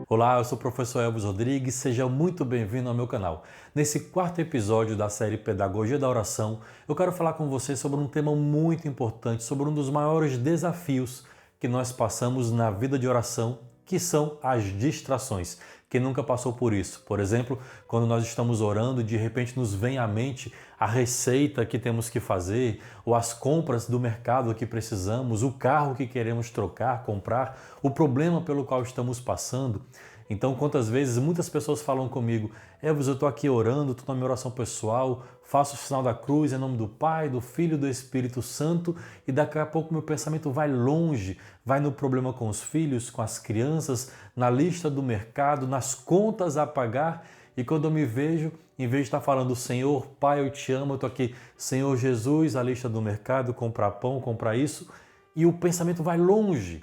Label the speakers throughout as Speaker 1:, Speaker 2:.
Speaker 1: Olá, eu sou o professor Elvis Rodrigues, seja muito bem-vindo ao meu canal. Nesse quarto episódio da série Pedagogia da Oração, eu quero falar com você sobre um tema muito importante, sobre um dos maiores desafios que nós passamos na vida de oração, que são as distrações. Quem nunca passou por isso? Por exemplo, quando nós estamos orando, de repente nos vem à mente a receita que temos que fazer, ou as compras do mercado que precisamos, o carro que queremos trocar, comprar, o problema pelo qual estamos passando. Então, quantas vezes muitas pessoas falam comigo: Elvis, eu estou aqui orando, estou na minha oração pessoal, faço o sinal da cruz em nome do Pai, do Filho e do Espírito Santo, e daqui a pouco meu pensamento vai longe, vai no problema com os filhos, com as crianças, na lista do mercado, nas contas a pagar, e quando eu me vejo, em vez de estar falando Senhor, Pai, eu te amo, eu estou aqui, Senhor Jesus, a lista do mercado, comprar pão, comprar isso, e o pensamento vai longe.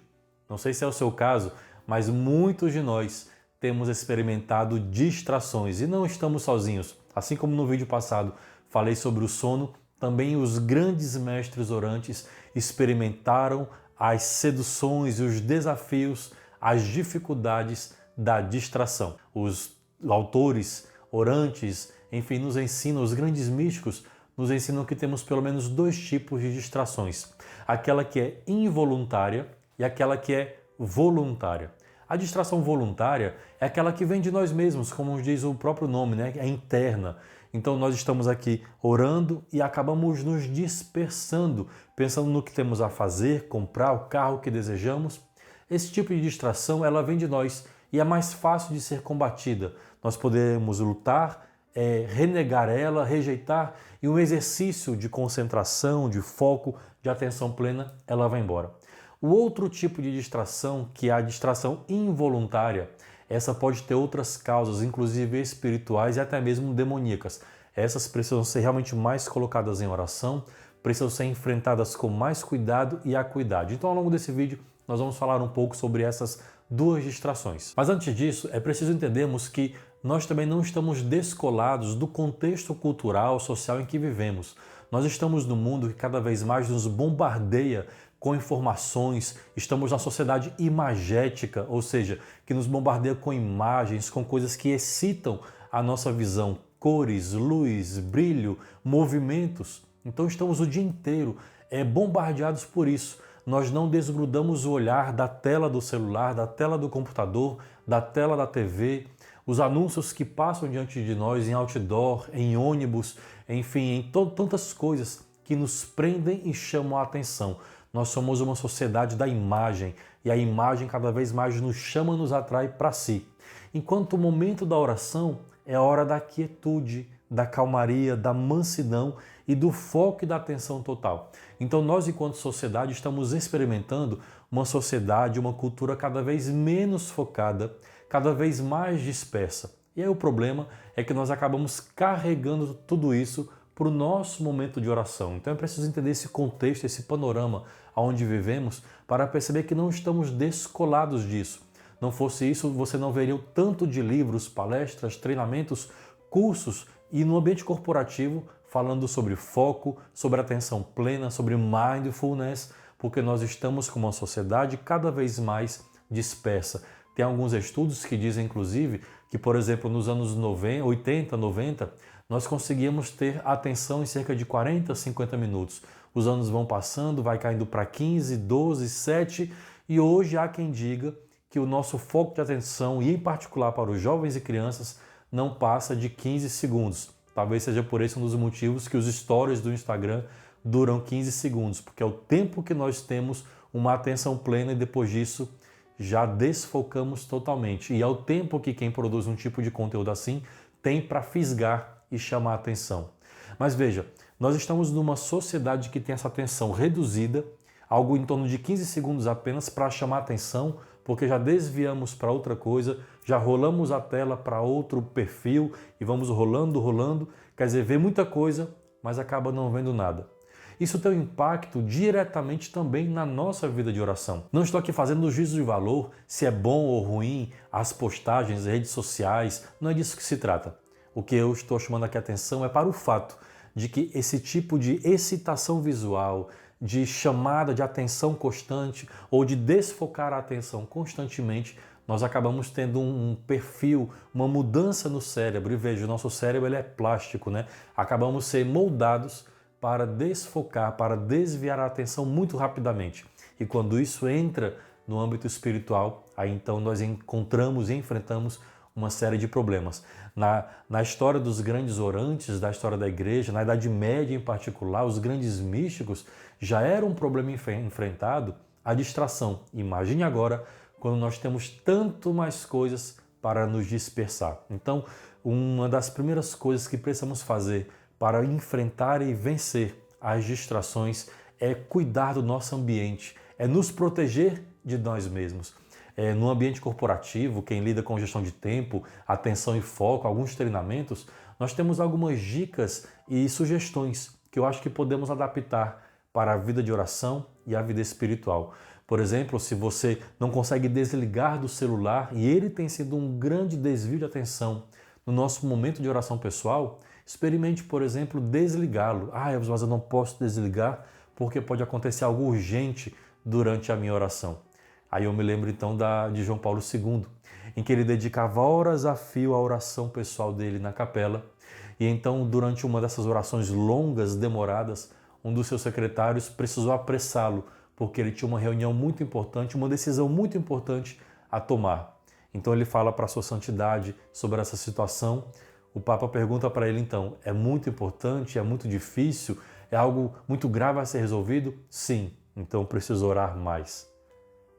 Speaker 1: Não sei se é o seu caso, mas muitos de nós temos experimentado distrações e não estamos sozinhos. Assim como no vídeo passado falei sobre o sono, também os grandes mestres orantes experimentaram as seduções e os desafios, as dificuldades da distração. Os autores orantes, enfim, nos ensinam, os grandes místicos nos ensinam que temos pelo menos dois tipos de distrações. Aquela que é involuntária e aquela que é voluntária. A distração voluntária é aquela que vem de nós mesmos, como diz o próprio nome, né? É interna. Então nós estamos aqui orando e acabamos nos dispersando, pensando no que temos a fazer, comprar o carro que desejamos. Esse tipo de distração, ela vem de nós e é mais fácil de ser combatida. Nós podemos lutar, renegar ela, rejeitar, e um exercício de concentração, de foco, de atenção plena, ela vai embora. O outro tipo de distração, que é a distração involuntária, essa pode ter outras causas, inclusive espirituais e até mesmo demoníacas. Essas precisam ser realmente mais colocadas em oração, precisam ser enfrentadas com mais cuidado e acuidade. Então, ao longo desse vídeo, nós vamos falar um pouco sobre essas duas distrações. Mas antes disso, é preciso entendermos que nós também não estamos descolados do contexto cultural, social em que vivemos. Nós estamos num mundo que cada vez mais nos bombardeia com informações, estamos na sociedade imagética, ou seja, que nos bombardeia com imagens, com coisas que excitam a nossa visão, cores, luz, brilho, movimentos. Então estamos o dia inteiro bombardeados por isso. Nós não desgrudamos o olhar da tela do celular, da tela do computador, da tela da TV, os anúncios que passam diante de nós em outdoor, em ônibus, enfim, em tantas coisas que nos prendem e chamam a atenção. Nós somos uma sociedade da imagem e a imagem cada vez mais nos chama, nos atrai para si. Enquanto o momento da oração é a hora da quietude, da calmaria, da mansidão e do foco e da atenção total. Então nós, enquanto sociedade, estamos experimentando uma sociedade, uma cultura cada vez menos focada, cada vez mais dispersa. E aí o problema é que nós acabamos carregando tudo isso para o nosso momento de oração. Então é preciso entender esse contexto, esse panorama onde vivemos, para perceber que não estamos descolados disso. Não fosse isso, você não veria o tanto de livros, palestras, treinamentos, cursos e no ambiente corporativo falando sobre foco, sobre atenção plena, sobre mindfulness, porque nós estamos com uma sociedade cada vez mais dispersa. Tem alguns estudos que dizem, inclusive, que, por exemplo, nos anos 80, 90, nós conseguíamos ter atenção em cerca de 40, 50 minutos. Os anos vão passando, vai caindo para 15, 12, 7, e hoje há quem diga que o nosso foco de atenção, e em particular para os jovens e crianças, não passa de 15 segundos. Talvez seja por esse um dos motivos que os stories do Instagram duram 15 segundos, porque é o tempo que nós temos uma atenção plena e depois disso já desfocamos totalmente. E é o tempo que quem produz um tipo de conteúdo assim tem para fisgar e chamar a atenção. Mas veja, nós estamos numa sociedade que tem essa atenção reduzida, algo em torno de 15 segundos apenas para chamar a atenção, porque já desviamos para outra coisa, já rolamos a tela para outro perfil e vamos rolando, quer dizer, vê muita coisa, mas acaba não vendo nada. Isso tem um impacto diretamente também na nossa vida de oração. Não estou aqui fazendo juízo de valor, se é bom ou ruim, as postagens, as redes sociais, não é disso que se trata. O que eu estou chamando aqui a atenção é para o fato de que esse tipo de excitação visual, de chamada de atenção constante ou de desfocar a atenção constantemente, nós acabamos tendo um perfil, uma mudança no cérebro. E veja, o nosso cérebro ele é plástico, né? Acabamos ser moldados para desfocar, para desviar a atenção muito rapidamente. E quando isso entra no âmbito espiritual, aí então nós encontramos e enfrentamos uma série de problemas. Na história dos grandes orantes, da história da igreja, na Idade Média em particular, os grandes místicos, já era um problema enfrentado a distração. Imagine agora quando nós temos tanto mais coisas para nos dispersar. Então, uma das primeiras coisas que precisamos fazer para enfrentar e vencer as distrações é cuidar do nosso ambiente, é nos proteger de nós mesmos. No ambiente corporativo, quem lida com gestão de tempo, atenção e foco, alguns treinamentos, nós temos algumas dicas e sugestões que eu acho que podemos adaptar para a vida de oração e a vida espiritual. Por exemplo, se você não consegue desligar do celular e ele tem sido um grande desvio de atenção no nosso momento de oração pessoal, experimente, por exemplo, desligá-lo. Mas eu não posso desligar porque pode acontecer algo urgente durante a minha oração. Aí eu me lembro então de João Paulo II, em que ele dedicava horas a fio à oração pessoal dele na capela. E então, durante uma dessas orações longas, demoradas, um dos seus secretários precisou apressá-lo, porque ele tinha uma reunião muito importante, uma decisão muito importante a tomar. Então ele fala para a sua santidade sobre essa situação. O Papa pergunta para ele então, é muito importante, é muito difícil, é algo muito grave a ser resolvido? Sim, então preciso orar mais.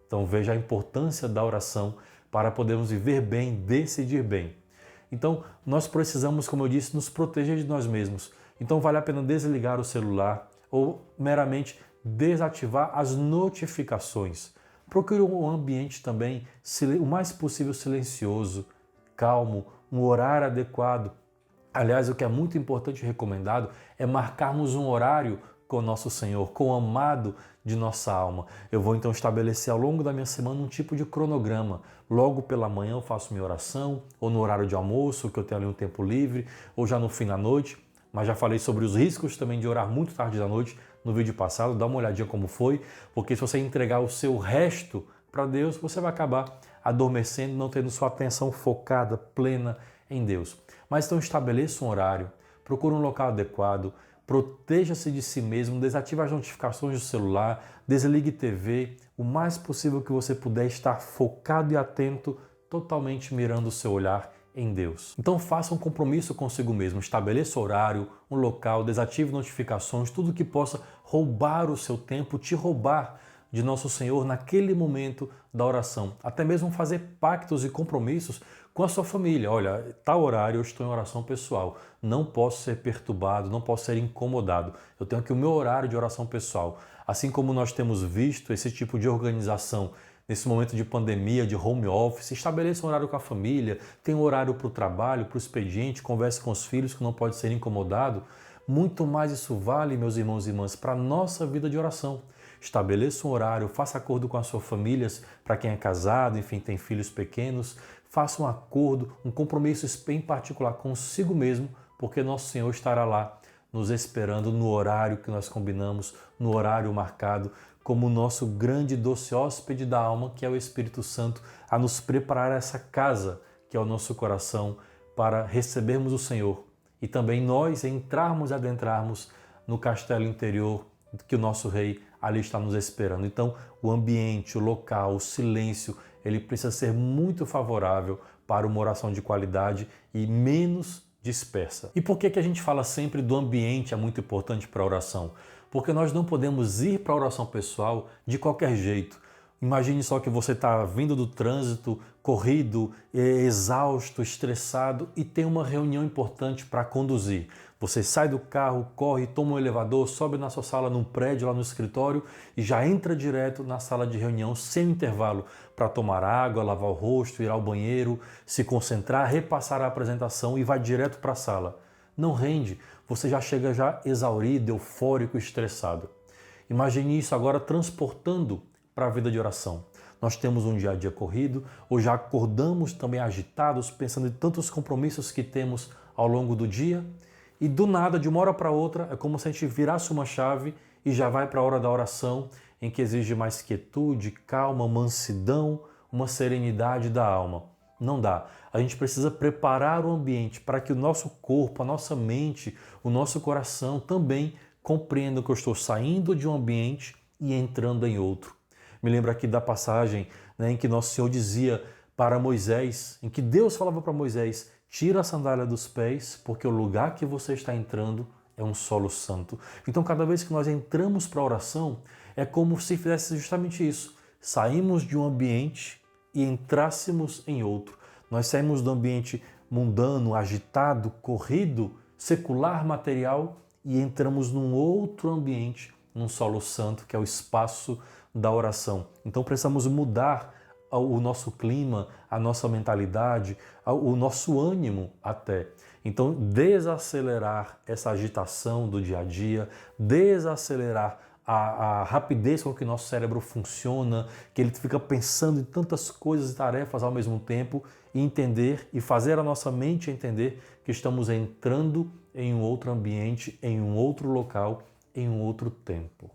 Speaker 1: Então veja a importância da oração para podermos viver bem, decidir bem. Então nós precisamos, como eu disse, nos proteger de nós mesmos. Então vale a pena desligar o celular ou meramente desativar as notificações. Procure um ambiente também o mais possível silencioso, calmo, um horário adequado. Aliás, o que é muito importante e recomendado é marcarmos um horário com o nosso Senhor, com o amado de nossa alma. Eu vou então estabelecer ao longo da minha semana um tipo de cronograma. Logo pela manhã eu faço minha oração, ou no horário de almoço, que eu tenho ali um tempo livre, ou já no fim da noite. Mas já falei sobre os riscos também de orar muito tarde da noite no vídeo passado, dá uma olhadinha como foi, porque se você entregar o seu resto para Deus, você vai acabar adormecendo, não tendo sua atenção focada, plena em Deus. Mas então estabeleça um horário, procure um local adequado, proteja-se de si mesmo, desative as notificações do celular, desligue TV, o mais possível que você puder estar focado e atento, totalmente mirando o seu olhar em Deus. Então faça um compromisso consigo mesmo, estabeleça horário, um local, desative notificações, tudo que possa roubar o seu tempo, te roubar de nosso Senhor naquele momento da oração. Até mesmo fazer pactos e compromissos com a sua família. Olha, tal horário eu estou em oração pessoal, não posso ser perturbado, não posso ser incomodado. Eu tenho aqui o meu horário de oração pessoal. Assim como nós temos visto esse tipo de organização nesse momento de pandemia, de home office, estabeleça um horário com a família, tenha um horário para o trabalho, para o expediente, converse com os filhos que não pode ser incomodado. Muito mais isso vale, meus irmãos e irmãs, para a nossa vida de oração. Estabeleça um horário, faça acordo com as suas famílias, para quem é casado, enfim, tem filhos pequenos, faça um acordo, um compromisso em particular consigo mesmo, porque nosso Senhor estará lá nos esperando no horário que nós combinamos, no horário marcado, como o nosso grande e doce hóspede da alma, que é o Espírito Santo, a nos preparar essa casa, que é o nosso coração, para recebermos o Senhor e também nós entrarmos e adentrarmos no castelo interior que o nosso Rei ali está nos esperando. Então, o ambiente, o local, o silêncio, ele precisa ser muito favorável para uma oração de qualidade e menos dispersa. E por que a gente fala sempre do ambiente é muito importante para a oração? Porque nós não podemos ir para a oração pessoal de qualquer jeito. Imagine só que você está vindo do trânsito, corrido, exausto, estressado e tem uma reunião importante para conduzir. Você sai do carro, corre, toma um elevador, sobe na sua sala num prédio lá no escritório e já entra direto na sala de reunião sem intervalo para tomar água, lavar o rosto, ir ao banheiro, se concentrar, repassar a apresentação e vai direto para a sala. Não rende, você já chega já exaurido, eufórico, estressado. Imagine isso agora transportando para a vida de oração. Nós temos um dia a dia corrido, ou já acordamos também agitados, pensando em tantos compromissos que temos ao longo do dia, e do nada, de uma hora para outra, é como se a gente virasse uma chave e já vai para a hora da oração, em que exige mais quietude, calma, mansidão, uma serenidade da alma. Não dá. A gente precisa preparar o ambiente para que o nosso corpo, a nossa mente, o nosso coração também compreendam que eu estou saindo de um ambiente e entrando em outro. Me lembro aqui da passagem, né, em que Nosso Senhor dizia para Moisés, em que Deus falava para Moisés: tira a sandália dos pés, porque o lugar que você está entrando é um solo santo. Então, cada vez que nós entramos para a oração, é como se fizesse justamente isso. Saímos de um ambiente e entrássemos em outro. Nós saímos do ambiente mundano, agitado, corrido, secular, material, e entramos num outro ambiente, num solo santo, que é o espaço da oração. Então precisamos mudar o nosso clima, a nossa mentalidade, o nosso ânimo até. Então desacelerar essa agitação do dia a dia, desacelerar a rapidez com que nosso cérebro funciona, que ele fica pensando em tantas coisas e tarefas ao mesmo tempo, e entender e fazer a nossa mente entender que estamos entrando em um outro ambiente, em um outro local, em um outro tempo.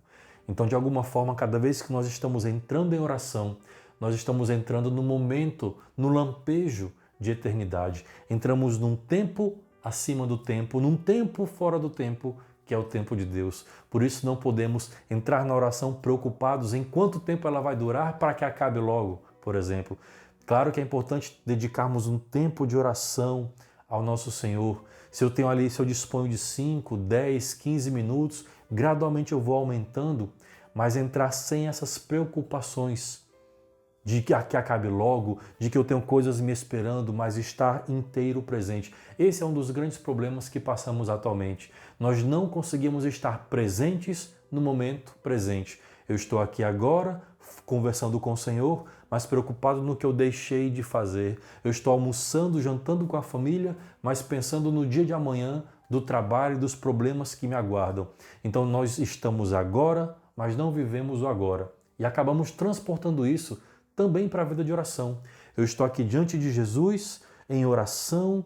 Speaker 1: Então, de alguma forma, cada vez que nós estamos entrando em oração, nós estamos entrando no momento, no lampejo de eternidade. Entramos num tempo acima do tempo, num tempo fora do tempo, que é o tempo de Deus. Por isso não podemos entrar na oração preocupados em quanto tempo ela vai durar para que acabe logo, por exemplo. Claro que é importante dedicarmos um tempo de oração ao nosso Senhor. Se eu tenho ali, se eu disponho de 5, 10, 15 minutos, gradualmente eu vou aumentando, mas entrar sem essas preocupações de que acabe logo, de que eu tenho coisas me esperando, mas estar inteiro presente. Esse é um dos grandes problemas que passamos atualmente. Nós não conseguimos estar presentes no momento presente. Eu estou aqui agora, conversando com o Senhor, mas preocupado no que eu deixei de fazer. Eu estou almoçando, jantando com a família, mas pensando no dia de amanhã, do trabalho e dos problemas que me aguardam. Então nós estamos agora, mas não vivemos o agora. E acabamos transportando isso também para a vida de oração. Eu estou aqui diante de Jesus, em oração,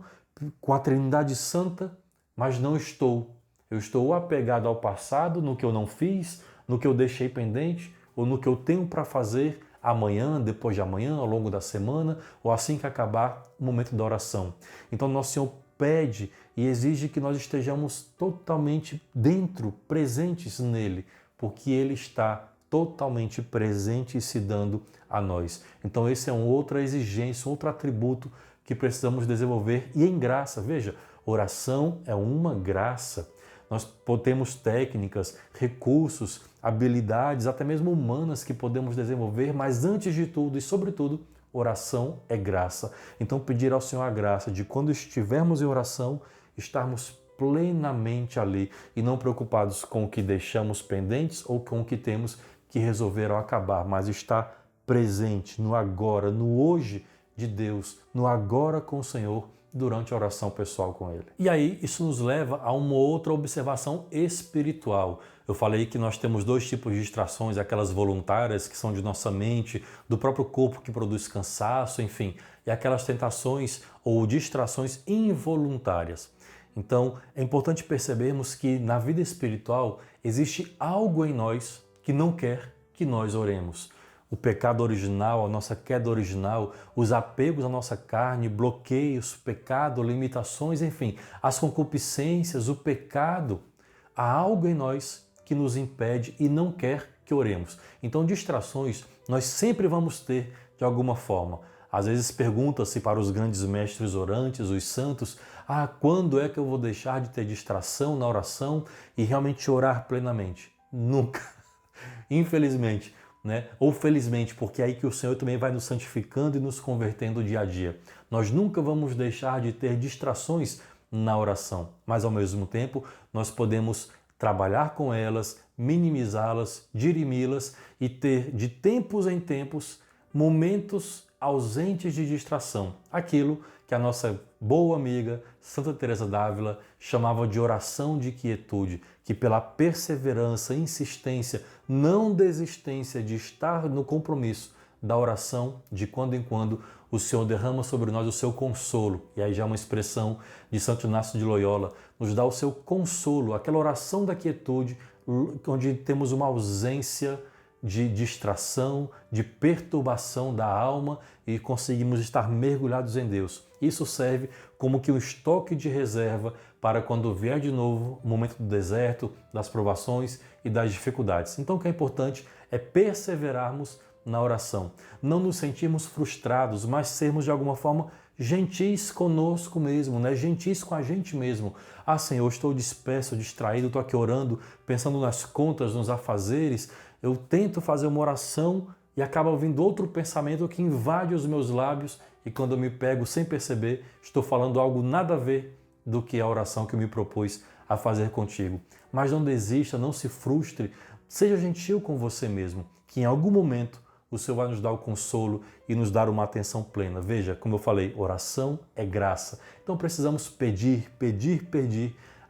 Speaker 1: com a Trindade Santa, mas não estou. Eu estou apegado ao passado, no que eu não fiz, no que eu deixei pendente, ou no que eu tenho para fazer amanhã, depois de amanhã, ao longo da semana, ou assim que acabar o momento da oração. Então, Nosso Senhor pede e exige que nós estejamos totalmente dentro, presentes nele, porque Ele está totalmente presente e se dando a nós. Então esse é uma outra exigência, outro atributo que precisamos desenvolver e em graça. Veja, oração é uma graça. Nós temos técnicas, recursos, habilidades, até mesmo humanas que podemos desenvolver, mas antes de tudo e sobretudo, oração é graça. Então pedir ao Senhor a graça de quando estivermos em oração, estarmos plenamente ali e não preocupados com o que deixamos pendentes ou com o que temos que resolver ao acabar, mas estar presente no agora, no hoje de Deus, no agora com o Senhor, durante a oração pessoal com Ele. E aí isso nos leva a uma outra observação espiritual. Eu falei que nós temos dois tipos de distrações, aquelas voluntárias que são de nossa mente, do próprio corpo que produz cansaço, enfim, e aquelas tentações ou distrações involuntárias. Então é importante percebermos que na vida espiritual existe algo em nós que não quer que nós oremos. O pecado original, a nossa queda original, os apegos à nossa carne, bloqueios, pecado, limitações, enfim, as concupiscências, o pecado, há algo em nós que nos impede e não quer que oremos. Então, distrações nós sempre vamos ter de alguma forma. Às vezes pergunta-se para os grandes mestres orantes, os santos, quando é que eu vou deixar de ter distração na oração e realmente orar plenamente? Nunca. Infelizmente, né? Ou felizmente, porque é aí que o Senhor também vai nos santificando e nos convertendo dia a dia. Nós nunca vamos deixar de ter distrações na oração, mas ao mesmo tempo nós podemos trabalhar com elas, minimizá-las, dirimi-las e ter de tempos em tempos momentos ausentes de distração. Aquilo que a nossa boa amiga Santa Teresa d'Ávila chamava de oração de quietude, que pela perseverança, insistência, não desistência de estar no compromisso da oração, de quando em quando o Senhor derrama sobre nós o seu consolo. E aí já é uma expressão de Santo Inácio de Loyola, nos dá o seu consolo, aquela oração da quietude, onde temos uma ausência de distração, de perturbação da alma e conseguimos estar mergulhados em Deus. Isso serve como que um estoque de reserva para quando vier de novo o momento do deserto, das provações e das dificuldades. Então o que é importante é perseverarmos na oração. Não nos sentirmos frustrados, mas sermos de alguma forma gentis conosco mesmo, né? Gentis com a gente mesmo. Ah, Senhor, estou disperso, distraído, estou aqui orando, pensando nas contas, nos afazeres. Eu tento fazer uma oração e acaba vindo outro pensamento que invade os meus lábios e quando eu me pego sem perceber, estou falando algo nada a ver do que a oração que eu me propus a fazer contigo. Mas não desista, não se frustre, seja gentil com você mesmo, que em algum momento o Senhor vai nos dar o consolo e nos dar uma atenção plena. Veja, como eu falei, oração é graça. Então precisamos pedir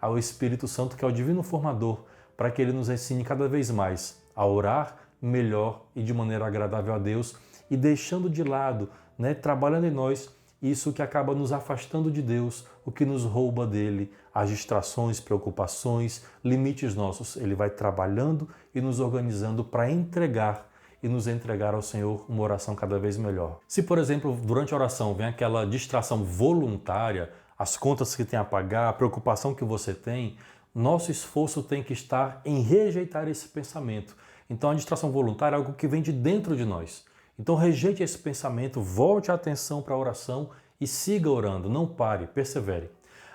Speaker 1: ao Espírito Santo, que é o divino formador, para que ele nos ensine cada vez mais a orar melhor e de maneira agradável a Deus e deixando de lado, né, trabalhando em nós, isso que acaba nos afastando de Deus, o que nos rouba dele, as distrações, preocupações, limites nossos. Ele vai trabalhando e nos organizando para entregar e nos entregar ao Senhor uma oração cada vez melhor. Se, por exemplo, durante a oração vem aquela distração voluntária, as contas que tem a pagar, a preocupação que você tem, nosso esforço tem que estar em rejeitar esse pensamento. Então a distração voluntária é algo que vem de dentro de nós. Então rejeite esse pensamento, volte a atenção para a oração e siga orando, não pare, persevere.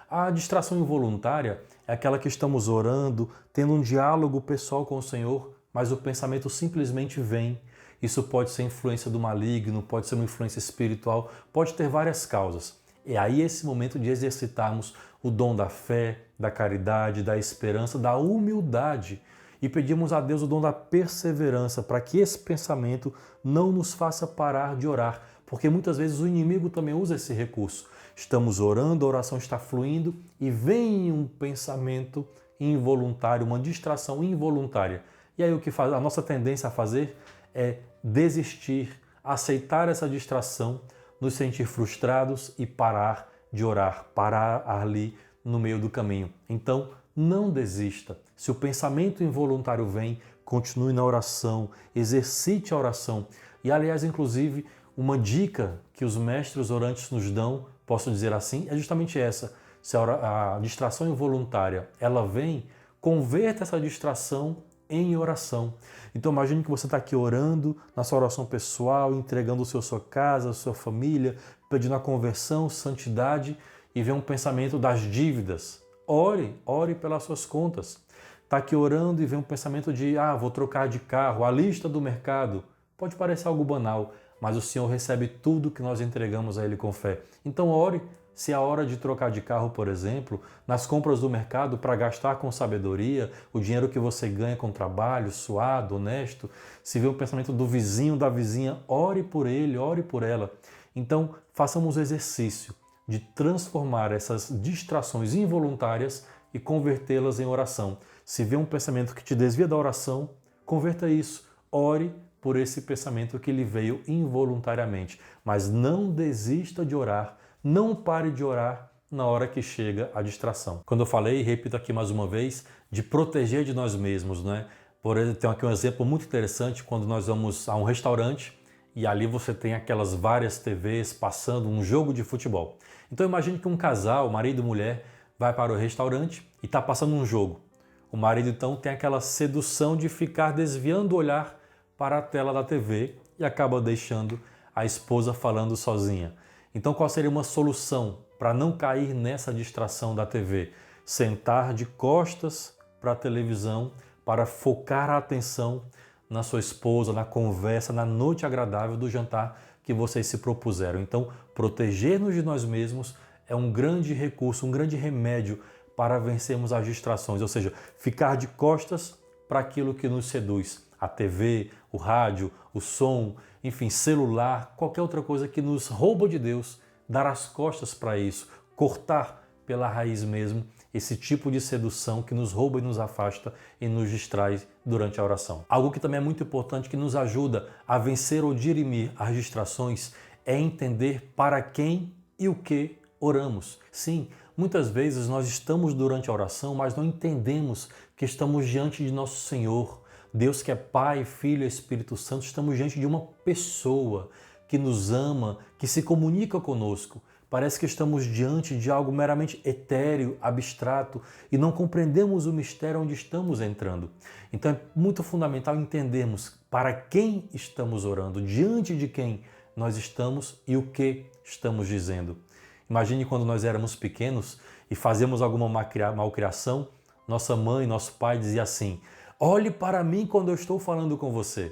Speaker 1: A distração involuntária é aquela que estamos orando, tendo um diálogo pessoal com o Senhor, mas o pensamento simplesmente vem. Isso pode ser influência do maligno, pode ser uma influência espiritual, pode ter várias causas. É aí esse momento de exercitarmos o dom da fé, da caridade, da esperança, da humildade e pedimos a Deus o dom da perseverança para que esse pensamento não nos faça parar de orar, porque muitas vezes o inimigo também usa esse recurso. Estamos orando, a oração está fluindo e vem um pensamento involuntário, uma distração involuntária. E aí o que faz? A nossa tendência a fazer é desistir, aceitar essa distração, nos sentir frustrados e parar de orar, parar ali no meio do caminho. Então, não desista. Se o pensamento involuntário vem, continue na oração, exercite a oração. E, aliás, inclusive, uma dica que os mestres orantes nos dão, posso dizer assim, é justamente essa. Se a distração involuntária ela vem, converta essa distração em oração. Então imagine que você está aqui orando na sua oração pessoal, entregando o seu sua casa, a sua família, pedindo a conversão, santidade e vem um pensamento das dívidas. Ore pelas suas contas. Está aqui orando e vem um pensamento de vou trocar de carro, a lista do mercado. Pode parecer algo banal, mas o Senhor recebe tudo que nós entregamos a Ele com fé. Então ore. Se é a hora de trocar de carro, por exemplo, nas compras do mercado para gastar com sabedoria, o dinheiro que você ganha com trabalho, suado, honesto, se vê o pensamento do vizinho, da vizinha, ore por ele, ore por ela. Então, façamos o exercício de transformar essas distrações involuntárias e convertê-las em oração. Se vê um pensamento que te desvia da oração, converta isso. Ore por esse pensamento que lhe veio involuntariamente. Mas não desista de orar. Não pare de orar na hora que chega a distração. Quando eu falei, repito aqui mais uma vez, de proteger de nós mesmos, né? Por exemplo, tem aqui um exemplo muito interessante quando nós vamos a um restaurante e ali você tem aquelas várias TVs passando um jogo de futebol. Então imagine que um casal, marido e mulher, vai para o restaurante e está passando um jogo. O marido então tem aquela sedução de ficar desviando o olhar para a tela da TV e acaba deixando a esposa falando sozinha. Então qual seria uma solução para não cair nessa distração da TV? Sentar de costas para a televisão para focar a atenção na sua esposa, na conversa, na noite agradável do jantar que vocês se propuseram. Então proteger-nos de nós mesmos é um grande recurso, um grande remédio para vencermos as distrações, ou seja, ficar de costas para aquilo que nos seduz. A TV, o rádio, o som, enfim, celular, qualquer outra coisa que nos rouba de Deus, dar as costas para isso, cortar pela raiz mesmo esse tipo de sedução que nos rouba e nos afasta e nos distrai durante a oração. Algo que também é muito importante, que nos ajuda a vencer ou dirimir as distrações, é entender para quem e o que oramos. Sim, muitas vezes nós estamos durante a oração, mas não entendemos que estamos diante de nosso Senhor. Deus que é Pai, Filho e Espírito Santo, estamos diante de uma pessoa que nos ama, que se comunica conosco. Parece que estamos diante de algo meramente etéreo, abstrato e não compreendemos o mistério onde estamos entrando. Então é muito fundamental entendermos para quem estamos orando, diante de quem nós estamos e o que estamos dizendo. Imagine quando nós éramos pequenos e fazíamos alguma malcriação, nossa mãe, nosso pai dizia assim: olhe para mim quando eu estou falando com você.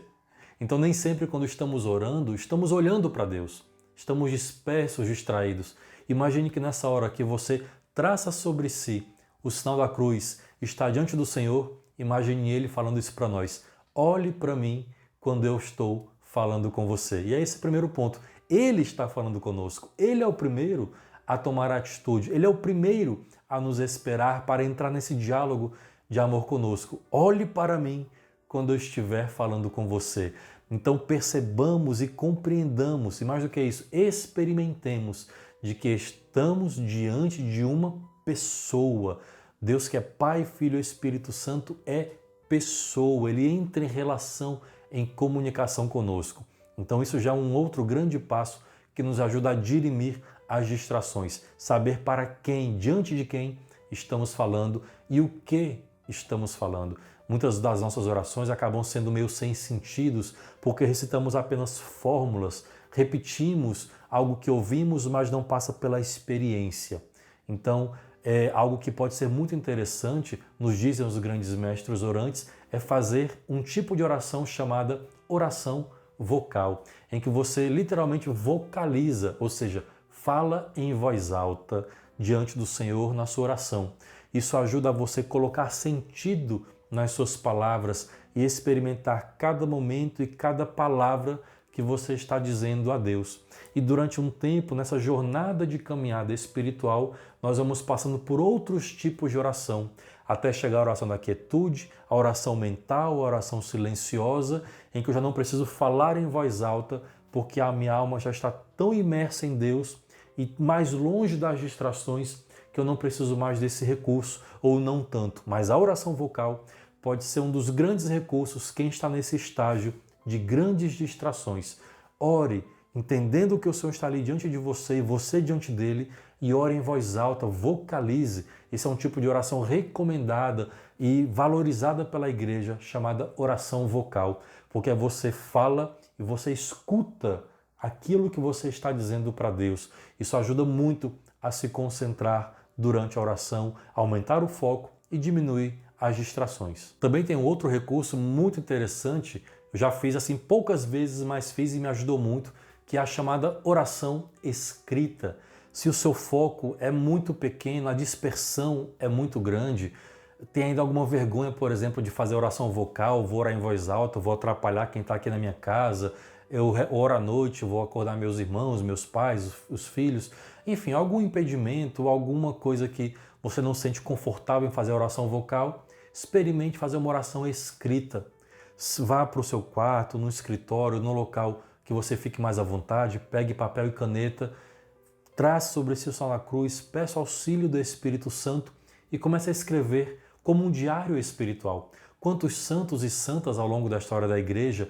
Speaker 1: Então nem sempre quando estamos orando, estamos olhando para Deus. Estamos dispersos, distraídos. Imagine que nessa hora que você traça sobre si o sinal da cruz, está diante do Senhor, imagine Ele falando isso para nós. Olhe para mim quando eu estou falando com você. E é esse o primeiro ponto. Ele está falando conosco. Ele é o primeiro a tomar a atitude. Ele é o primeiro a nos esperar para entrar nesse diálogo de amor conosco. Olhe para mim quando eu estiver falando com você. Então percebamos e compreendamos, e mais do que isso, experimentemos de que estamos diante de uma pessoa. Deus que é Pai, Filho e Espírito Santo é pessoa, Ele entra em relação, em comunicação conosco. Então isso já é um outro grande passo que nos ajuda a dirimir as distrações, saber para quem, diante de quem estamos falando e o que estamos falando. Muitas das nossas orações acabam sendo meio sem sentidos porque recitamos apenas fórmulas, repetimos algo que ouvimos, mas não passa pela experiência. Então, é algo que pode ser muito interessante, nos dizem os grandes mestres orantes, é fazer um tipo de oração chamada oração vocal, em que você literalmente vocaliza, ou seja, fala em voz alta diante do Senhor na sua oração. Isso ajuda a você colocar sentido nas suas palavras e experimentar cada momento e cada palavra que você está dizendo a Deus. E durante um tempo, nessa jornada de caminhada espiritual, nós vamos passando por outros tipos de oração, até chegar à oração da quietude, a oração mental, a oração silenciosa, em que eu já não preciso falar em voz alta, porque a minha alma já está tão imersa em Deus e mais longe das distrações que eu não preciso mais desse recurso, ou não tanto. Mas a oração vocal pode ser um dos grandes recursos quem está nesse estágio de grandes distrações. Ore, entendendo que o Senhor está ali diante de você e você diante dele, e ore em voz alta, vocalize. Esse é um tipo de oração recomendada e valorizada pela igreja, chamada oração vocal, porque você fala e você escuta aquilo que você está dizendo para Deus. Isso ajuda muito a se concentrar durante a oração, aumentar o foco e diminuir as distrações. Também tem um outro recurso muito interessante, eu já fiz assim poucas vezes, mas fiz e me ajudou muito, que é a chamada oração escrita. Se o seu foco é muito pequeno, a dispersão é muito grande, tem ainda alguma vergonha, por exemplo, de fazer oração vocal, vou orar em voz alta, vou atrapalhar quem está aqui na minha casa, eu oro à noite, vou acordar meus irmãos, meus pais, os filhos, enfim, algum impedimento, alguma coisa que você não se sente confortável em fazer a oração vocal, experimente fazer uma oração escrita. Vá para o seu quarto, no escritório, no local que você fique mais à vontade, pegue papel e caneta, trace sobre si o sinal da cruz, peça o auxílio do Espírito Santo e comece a escrever como um diário espiritual. Quantos santos e santas ao longo da história da igreja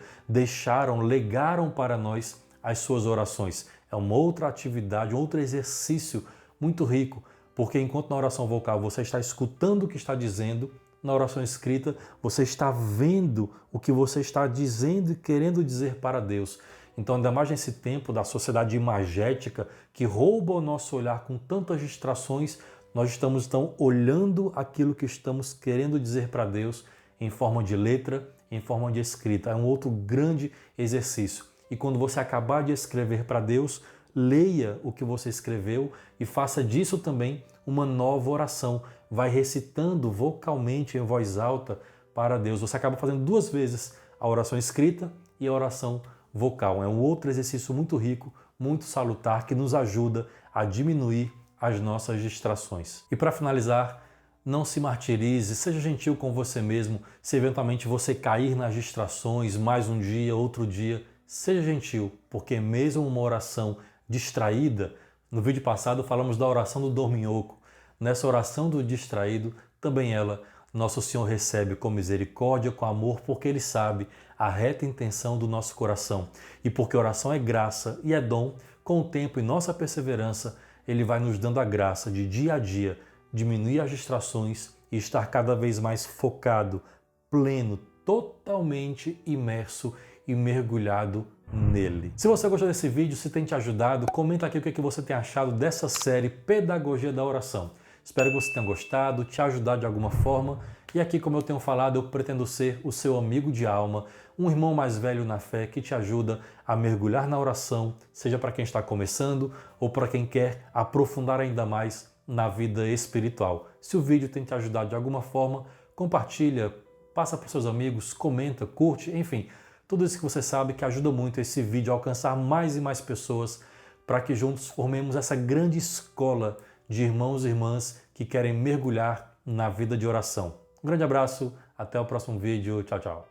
Speaker 1: legaram para nós as suas orações. É uma outra atividade, um outro exercício muito rico, porque enquanto na oração vocal você está escutando o que está dizendo, na oração escrita você está vendo o que você está dizendo e querendo dizer para Deus. Então, ainda mais nesse tempo da sociedade imagética que rouba o nosso olhar com tantas distrações, nós estamos então olhando aquilo que estamos querendo dizer para Deus em forma de letra, em forma de escrita. É um outro grande exercício. E quando você acabar de escrever para Deus, leia o que você escreveu e faça disso também uma nova oração. Vai recitando vocalmente em voz alta para Deus. Você acaba fazendo duas vezes a oração escrita e a oração vocal. É um outro exercício muito rico, muito salutar, que nos ajuda a diminuir as nossas distrações. E para finalizar, não se martirize, seja gentil com você mesmo. Se eventualmente você cair nas distrações, mais um dia, outro dia, seja gentil, porque mesmo uma oração distraída, no vídeo passado falamos da oração do dorminhoco. nessa oração do distraído, também ela, nosso Senhor recebe com misericórdia, com amor, porque Ele sabe a reta intenção do nosso coração. E porque oração é graça e é dom, com o tempo e nossa perseverança, Ele vai nos dando a graça de dia a dia diminuir as distrações e estar cada vez mais focado, pleno, totalmente imerso e mergulhado nele. Se você gostou desse vídeo, se tem te ajudado, comenta aqui o que você tem achado dessa série Pedagogia da Oração. Espero que você tenha gostado, te ajudar de alguma forma. E aqui, como eu tenho falado, eu pretendo ser o seu amigo de alma, um irmão mais velho na fé que te ajuda a mergulhar na oração, seja para quem está começando ou para quem quer aprofundar ainda mais na vida espiritual. Se o vídeo tem te ajudado de alguma forma, compartilha, passa para os seus amigos, comenta, curte, enfim, tudo isso que você sabe que ajuda muito esse vídeo a alcançar mais e mais pessoas para que juntos formemos essa grande escola de irmãos e irmãs que querem mergulhar na vida de oração. Um grande abraço, até o próximo vídeo, tchau, tchau.